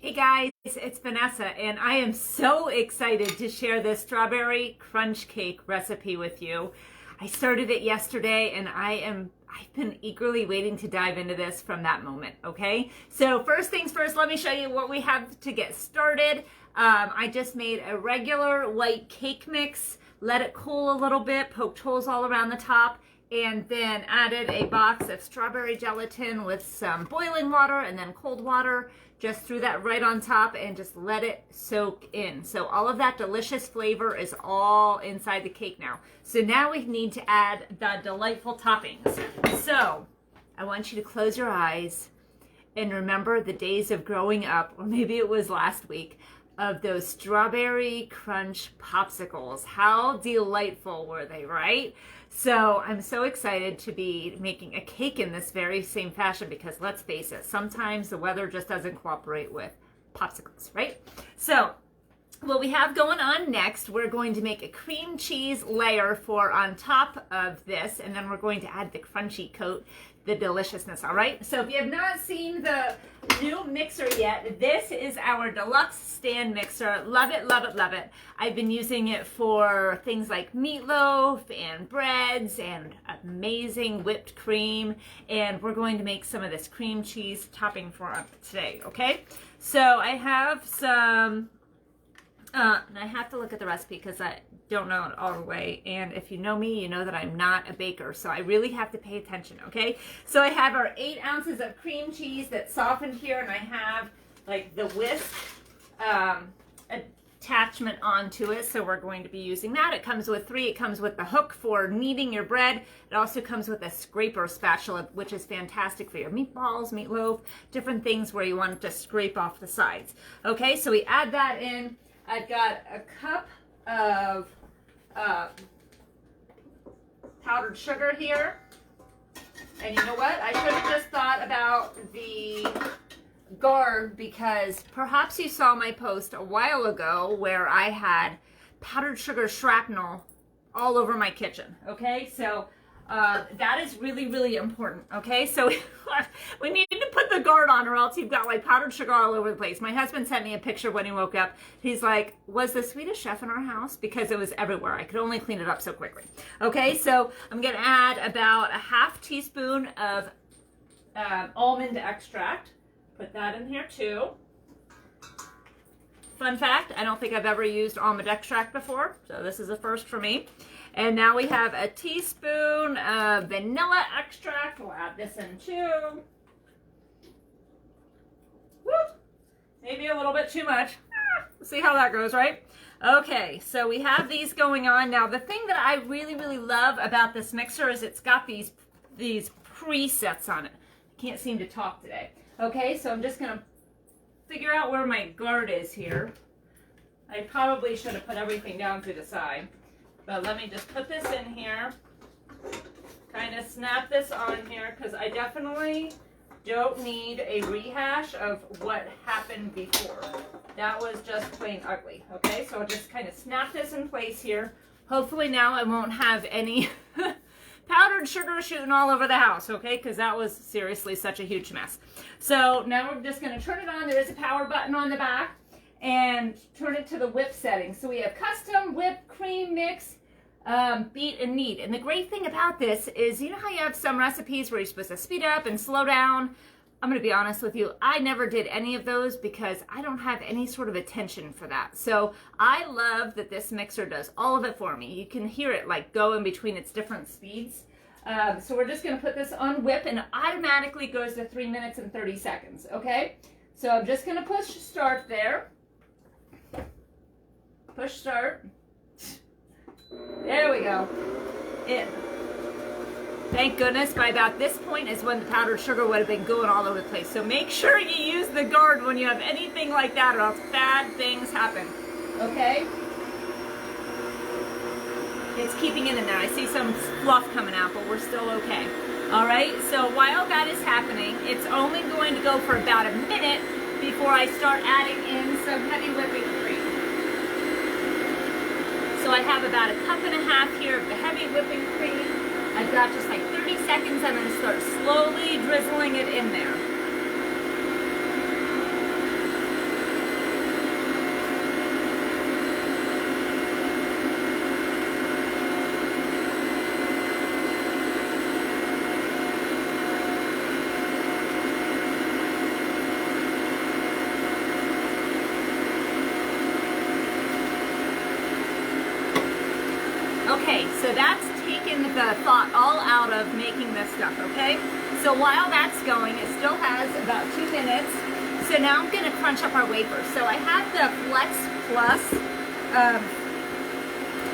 Hey guys, it's Vanessa, and I am so excited to share this strawberry crunch cake recipe with you. I started it yesterday, and I've been eagerly waiting to dive into this from that moment, okay? So first things first, let me show you what we have to get started. I just made a regular white cake mix, let it cool a little bit, poked holes all around the top, and then added a box of strawberry gelatin with some boiling water and then cold water. Just threw that right on top and just let it soak in. So all of that delicious flavor is all inside the cake now. So now we need to add the delightful toppings. So I want you to close your eyes and remember the days of growing up, or maybe it was last week, of those strawberry crunch popsicles. How delightful were they, right? So I'm so excited to be making a cake in this very same fashion because let's face it, sometimes the weather just doesn't cooperate with popsicles, right? So what we have going on next, we're going to make a cream cheese layer for on top of this, and then we're going to add the crunchy coat, the deliciousness, all right? So if you have not seen the new mixer yet, this is our deluxe stand mixer. Love it, love it, love it. I've been using it for things like meatloaf and breads and amazing whipped cream, and we're going to make some of this cream cheese topping for today, okay? So I have some, and I have to look at the recipe because I don't know it all the way, and if you know me, you know that I'm not a baker, so I really have to pay attention, okay? So I have our 8 ounces of cream cheese that's softened here, and I have like the whisk attachment onto it, so we're going to be using that. It comes with 3. It comes with the hook for kneading your bread. It also comes with a scraper spatula, which is fantastic for your meatballs, meatloaf, different things where you want to scrape off the sides. Okay, so we add that in. I've got a cup of powdered sugar here. And you know what? I should have just thought about the guard because perhaps you saw my post a while ago where I had powdered sugar shrapnel all over my kitchen. Okay, so that is really, really important. Okay, so we need to put the guard on or else you've got like powdered sugar all over the place. My husband sent me a picture when he woke up. He's like, was the Swedish chef in our house? Because it was everywhere. I could only clean it up so quickly. Okay, so I'm going to add about a half teaspoon of almond extract. Put that in here too. Fun fact, I don't think I've ever used almond extract before, so this is a first for me. And now we have a teaspoon of vanilla extract. We'll add this in too. Woo! Maybe a little bit too much. We'll see how that goes, right? Okay, so we have these going on. Now, the thing that I really, really love about this mixer is it's got these presets on it. I can't seem to talk today. Okay, so I'm just going to figure out where my guard is here. I probably should have put everything down to the side. But let me just put this in here, kind of snap this on here, because I definitely don't need a rehash of what happened before. That was just plain ugly, okay? So I'll just kind of snap this in place here. Hopefully now I won't have any powdered sugar shooting all over the house, okay? Because that was seriously such a huge mess. So now we're just going to turn it on. There is a power button on the back. And turn it to the whip setting. So we have custom whipped cream mix, beat and knead. And the great thing about this is, you know how you have some recipes where you're supposed to speed up and slow down? I'm going to be honest with you, I never did any of those because I don't have any sort of attention for that. So I love that this mixer does all of it for me. You can hear it like go in between its different speeds. So we're just going to put this on whip and it automatically goes to 3 minutes and 30 seconds, okay? So I'm just going to push start there. Push start. There we go. Thank goodness by about this point is when the powdered sugar would have been going all over the place. So make sure you use the guard when you have anything like that or else bad things happen. Okay? It's keeping it in there. I see some fluff coming out, but we're still okay. All right? So while that is happening, it's only going to go for about a minute before I start adding in some heavy whipping cream. So I have about a cup and a half here of the heavy whipping cream. I've got just like 30 seconds. I'm going to start slowly drizzling it in there. So that's taken the thought all out of making this stuff, okay? So while that's going, it still has about 2 minutes. So now I'm gonna crunch up our wafers. So I have the Flex Plus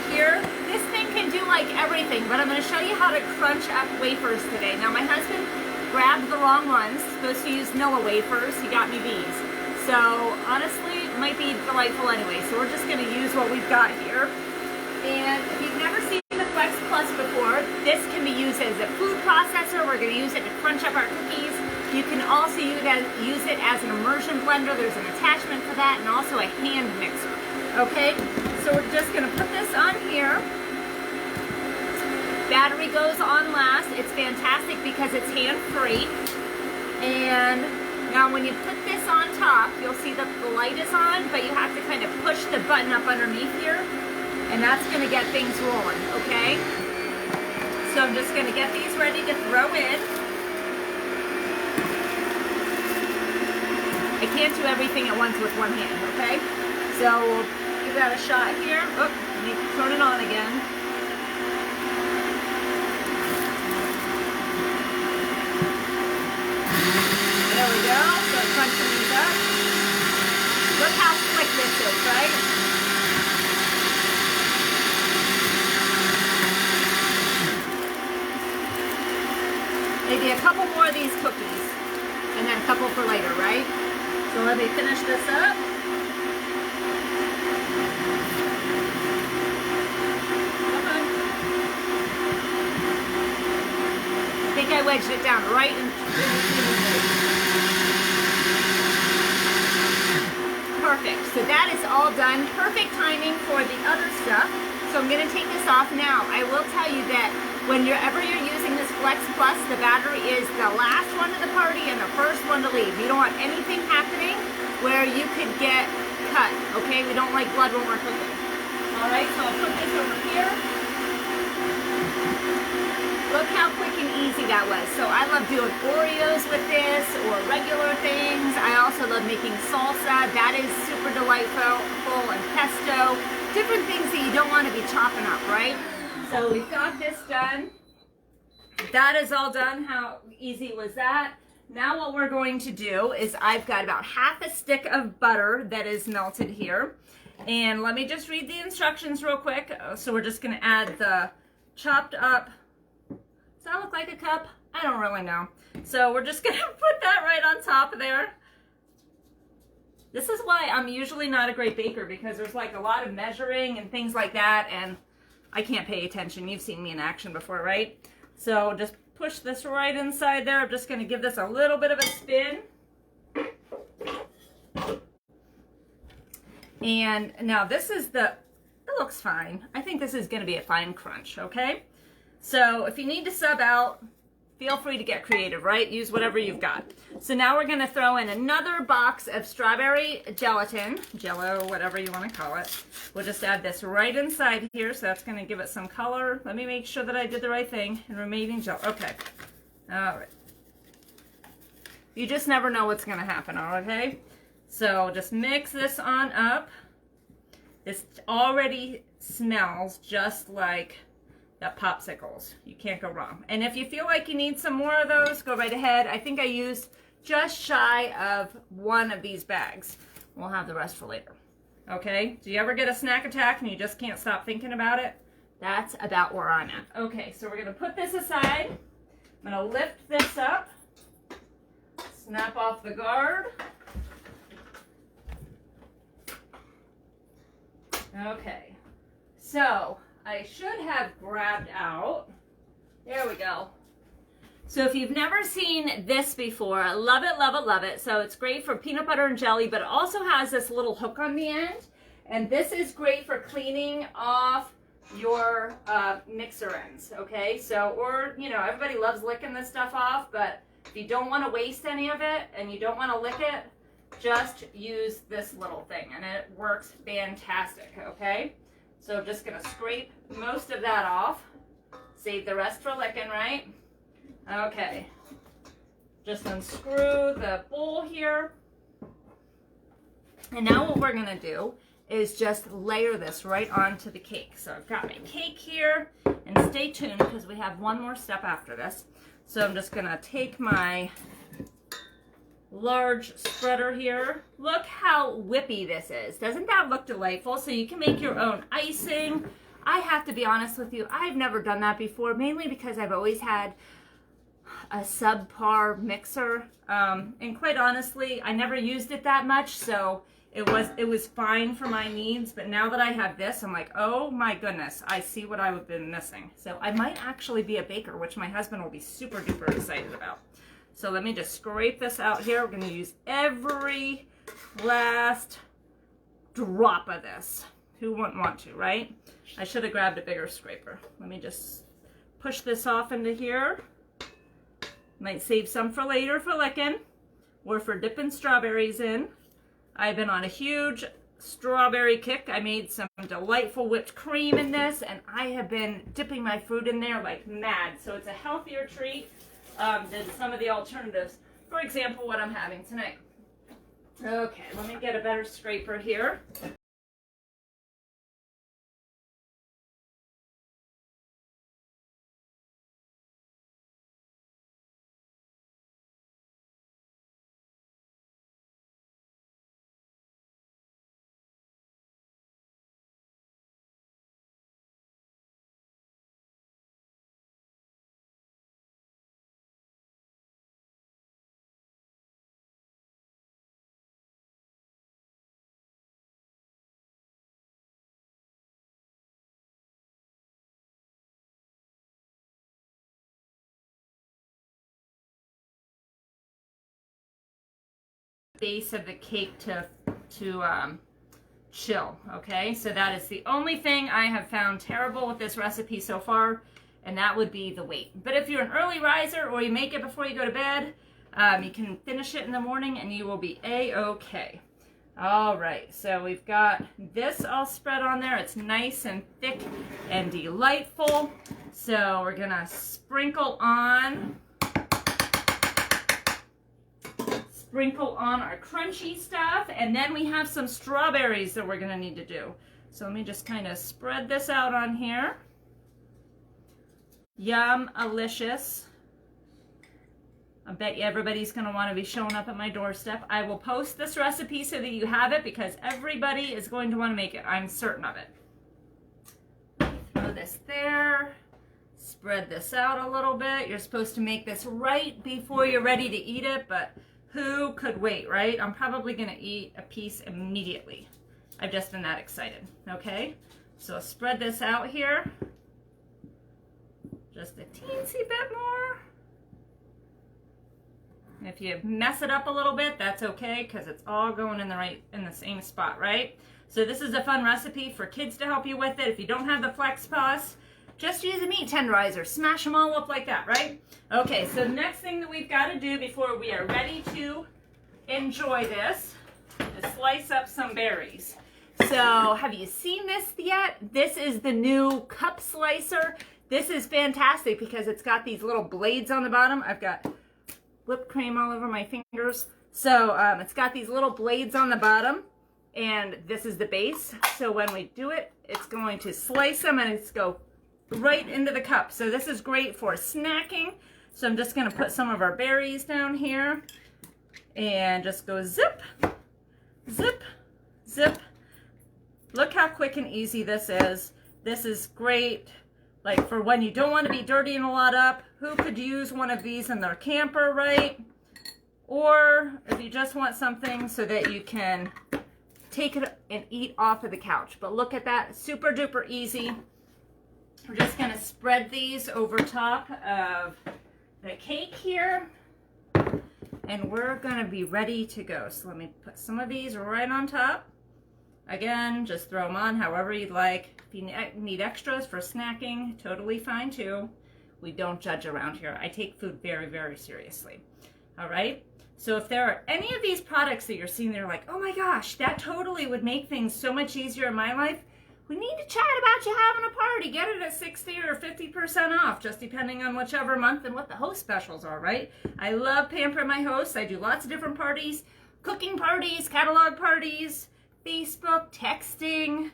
here. This thing can do like everything, but I'm gonna show you how to crunch up wafers today. Now my husband grabbed the wrong ones, supposed to use Noah wafers, he got me these. So honestly, it might be delightful anyway. So we're just gonna use what we've got here. And if you've never seen the Flex Plus before, this can be used as a food processor. We're gonna use it to crunch up our cookies. You can also use it as an immersion blender. There's an attachment for that, and also a hand mixer, okay? So we're just gonna put this on here. Battery goes on last. It's fantastic because it's hand-free. And now when you put this on top, you'll see that the light is on, but you have to kind of push the button up underneath here, and that's gonna get things rolling, okay? So I'm just gonna get these ready to throw in. I can't do everything at once with one hand, okay? So we'll give that a shot here. Oh, let me turn it on again. There we go. So crunching these up. Look how slick this is, right? Maybe a couple more of these cookies, and then a couple for later, right? So let me finish this up. I think I wedged it down right in perfect. So that is all done. Perfect timing for the other stuff. So I'm going to take this off now. I will tell you that whenever you're using this Flex Plus, the battery is the last one to the party and the first one to leave. You don't want anything happening where you could get cut, okay? We don't like blood when we're cooking. All right, so I'll put this over here. Look how quick and easy that was. So I love doing Oreos with this or regular things. I also love making salsa. That is super delightful, and pesto. Different things that you don't want to be chopping up, right? So we've got this done. That is all done. How easy was that? Now what we're going to do is I've got about half a stick of butter that is melted here. And let me just read the instructions real quick. So we're just going to add the chopped up. Does that look like a cup? I don't really know. So we're just going to put that right on top of there. This is why I'm usually not a great baker, because there's like a lot of measuring and things like that, and I can't pay attention. You've seen me in action before, right? So just push this right inside there. I'm just going to give this a little bit of a spin. And now this is it looks fine. I think this is going to be a fine crunch, okay? So if you need to sub out, feel free to get creative, right? Use whatever you've got. So now we're going to throw in another box of strawberry gelatin, Jello, whatever you want to call it. We'll just add this right inside here, so that's going to give it some color. Let me make sure that I did the right thing. And remaining Jello. Okay. All right. You just never know what's going to happen, okay? So just mix this on up. This already smells just like the popsicles. You can't go wrong. And if you feel like you need some more of those, go right ahead. I think I used just shy of one of these bags. We'll have the rest for later. Okay? Do you ever get a snack attack and you just can't stop thinking about it? That's about where I'm at. Okay, so we're going to put this aside. I'm going to lift this up. Snap off the guard. Okay. So I should have grabbed out. There we go. So if you've never seen this before, love it, love it, love it. So it's great for peanut butter and jelly, but it also has this little hook on the end. And this is great for cleaning off your mixer ends, okay? So, or, you know, everybody loves licking this stuff off, but if you don't want to waste any of it and you don't want to lick it, just use this little thing and it works fantastic, okay? So I'm just going to scrape most of that off. Save the rest for licking, right? Okay. Just unscrew the bowl here. And now what we're going to do is just layer this right onto the cake. So I've got my cake here, and stay tuned because we have one more step after this. So I'm just gonna take my large spreader here. Look how whippy this is. Doesn't that look delightful? So you can make your own icing. I have to be honest with you, I've never done that before, mainly because I've always had a subpar mixer, and quite honestly, I never used it that much, so it was fine for my needs. But now that I have this, I'm like, oh my goodness, I see what I've been missing. So I might actually be a baker, which my husband will be super duper excited about. So let me just scrape this out here. We're going to use every last drop of this. Who wouldn't want to, right? I should have grabbed a bigger scraper. Let me just push this off into here. Might save some for later for licking or for dipping strawberries in. I've been on a huge strawberry kick. I made some delightful whipped cream in this, and I have been dipping my fruit in there like mad. So it's a healthier treat than some of the alternatives. For example, what I'm having tonight. Okay, let me get a better scraper here. Base of the cake to chill. Okay, so that is the only thing I have found terrible with this recipe so far, and that would be the weight. But if you're an early riser or you make it before you go to bed, you can finish it in the morning and you will be a-okay. All right, so we've got this all spread on there. It's nice and thick and delightful. So we're gonna sprinkle on our crunchy stuff, and then we have some strawberries that we're going to need to do. So let me just kind of spread this out on here. Yum-alicious. I bet you everybody's going to want to be showing up at my doorstep. I will post this recipe so that you have it, because everybody is going to want to make it. I'm certain of it. Throw this there. Spread this out a little bit. You're supposed to make this right before you're ready to eat it, but who could wait, right? I'm probably going to eat a piece immediately. I've just been that excited, okay? So spread this out here. Just a teensy bit more. If you mess it up a little bit, that's okay, because it's all going in the same spot, right? So this is a fun recipe for kids to help you with it. If you don't have the Flex Pus, just use a meat tenderizer. Smash them all up like that, right? Okay, so the next thing that we've got to do before we are ready to enjoy this is slice up some berries. So have you seen this yet? This is the new cup slicer. This is fantastic because it's got these little blades on the bottom. I've got whipped cream all over my fingers. So it's got these little blades on the bottom, and this is the base. So when we do it, it's going to slice them and it's go right into the cup. So this is great for snacking. So I'm just going to put some of our berries down here and just go zip, zip, zip. Look how quick and easy this is. This is great, like for when you don't want to be dirtying a lot up. Who could use one of these in their camper, right? Or if you just want something so that you can take it and eat off of the couch. But look at that, super duper easy. We're just going to spread these over top of the cake here, and we're going to be ready to go. So let me put some of these right on top. Again, just throw them on however you'd like. If you need extras for snacking, totally fine too. We don't judge around here. I take food very, very seriously. All right? So if there are any of these products that you're seeing, they're like, oh my gosh, that totally would make things so much easier in my life, we need to chat about you having a party. Get it at 60 or 50% off, just depending on whichever month and what the host specials are, right? I love pampering my hosts. I do lots of different parties, cooking parties, catalog parties, Facebook, texting,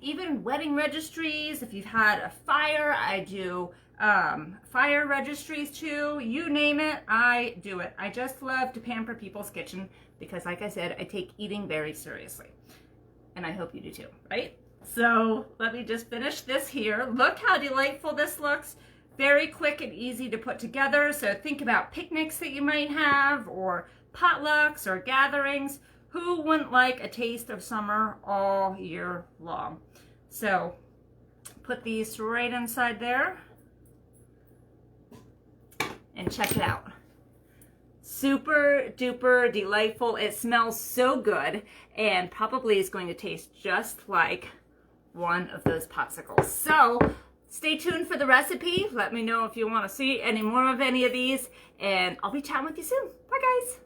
even wedding registries. If you've had a fire, I do fire registries too. You name it, I do it. I just love to pamper people's kitchen because, like I said, I take eating very seriously. And I hope you do too, right? So let me just finish this here. Look how delightful this looks. Very quick and easy to put together. So think about picnics that you might have, or potlucks or gatherings. Who wouldn't like a taste of summer all year long? So put these right inside there and check it out. Super duper delightful. It smells so good and probably is going to taste just like one of those popsicles. So stay tuned for the recipe. Let me know if you want to see any more of any of these, and I'll be chatting with you soon. Bye guys.